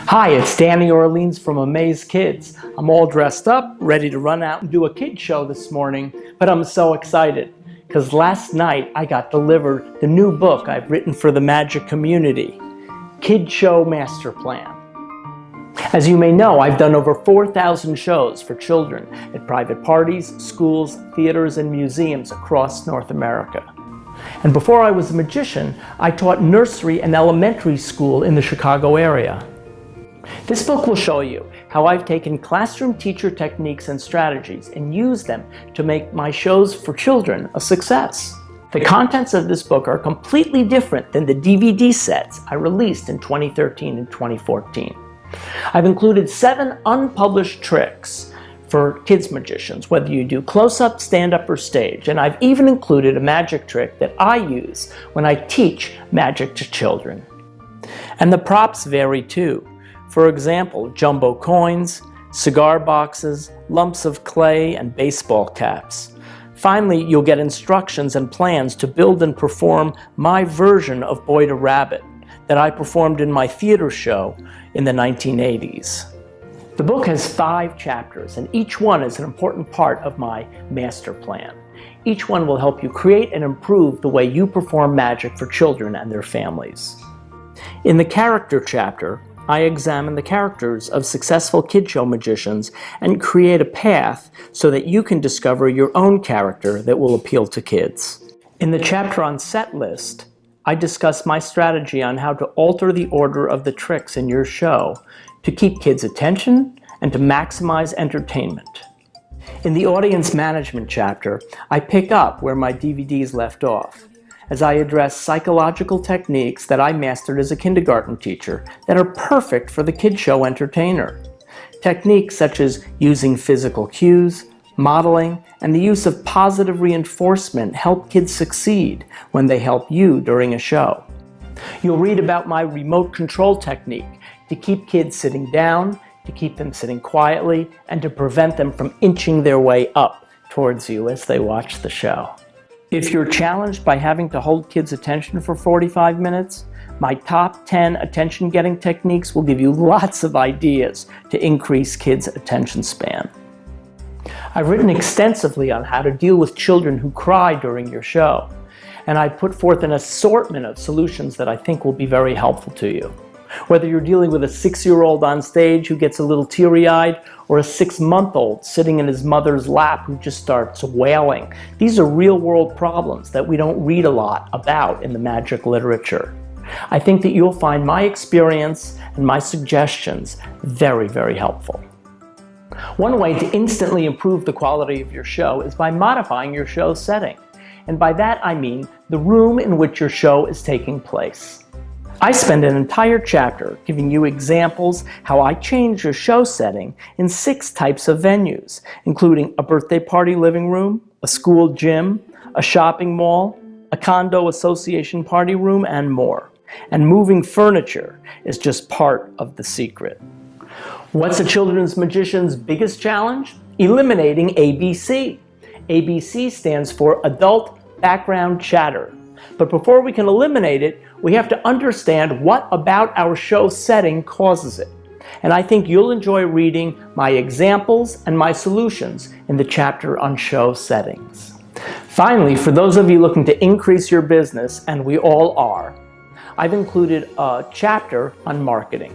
Hi, it's Danny Orleans from Amaze Kids. I'm all dressed up, ready to run out and do a kid show this morning, but I'm so excited because last night I got delivered the new book I've written for the magic community, Kid Show Masterplan. As you may know, I've done over 4,000 shows for children at private parties, schools, theaters, and museums across North America. And before I was a magician, I taught nursery and elementary school in the Chicago area. This book will show you how I've taken classroom teacher techniques and strategies and used them to make my shows for children a success. The contents of this book are completely different than the DVD sets I released in 2013 and 2014. I've included 7 unpublished tricks for kids magicians, whether you do close-up, stand-up, or stage, and I've even included a magic trick that I use when I teach magic to children. And the props vary too. For example, jumbo coins, cigar boxes, lumps of clay, and baseball caps. Finally, you'll get instructions and plans to build and perform my version of Boy to Rabbit that I performed in my theater show in the 1980s. The book has 5 chapters, and each one is an important part of my master plan. Each one will help you create and improve the way you perform magic for children and their families. In the character chapter, I examine the characters of successful kid show magicians and create a path so that you can discover your own character that will appeal to kids. In the chapter on set list, I discuss my strategy on how to alter the order of the tricks in your show to keep kids' attention and to maximize entertainment. In the audience management chapter, I pick up where my DVDs left off, as I address psychological techniques that I mastered as a kindergarten teacher that are perfect for the kid show entertainer. Techniques such as using physical cues, modeling, and the use of positive reinforcement help kids succeed when they help you during a show. You'll read about my remote control technique to keep kids sitting down, to keep them sitting quietly, and to prevent them from inching their way up towards you as they watch the show. If you're challenged by having to hold kids' attention for 45 minutes, my top 10 attention-getting techniques will give you lots of ideas to increase kids' attention span. I've written extensively on how to deal with children who cry during your show, and I put forth an assortment of solutions that I think will be very helpful to you. Whether you're dealing with a 6-year-old on stage who gets a little teary-eyed, or a 6-month-old sitting in his mother's lap who just starts wailing. These are real-world problems that we don't read a lot about in the magic literature. I think that you'll find my experience and my suggestions very, very helpful. One way to instantly improve the quality of your show is by modifying your show setting. And by that I mean the room in which your show is taking place. I spend an entire chapter giving you examples how I change your show setting in 6 types of venues, including a birthday party living room, a school gym, a shopping mall, a condo association party room, and more. And moving furniture is just part of the secret. What's a children's magician's biggest challenge? Eliminating ABC. ABC stands for Adult Background Chatter. But before we can eliminate it, we have to understand what about our show setting causes it. And I think you'll enjoy reading my examples and my solutions in the chapter on show settings. Finally, for those of you looking to increase your business, and we all are, I've included a chapter on marketing.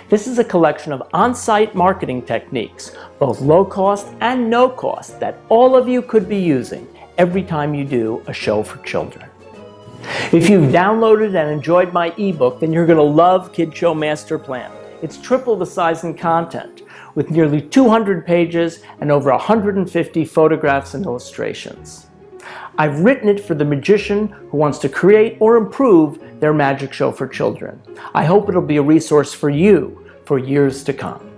This is a collection of on-site marketing techniques, both low cost and no cost, that all of you could be using every time you do a show for children. If you've downloaded and enjoyed my ebook, then you're going to love Kid Show Master Plan. It's triple the size and content, with nearly 200 pages and over 150 photographs and illustrations. I've written it for the magician who wants to create or improve their magic show for children. I hope it'll be a resource for you for years to come.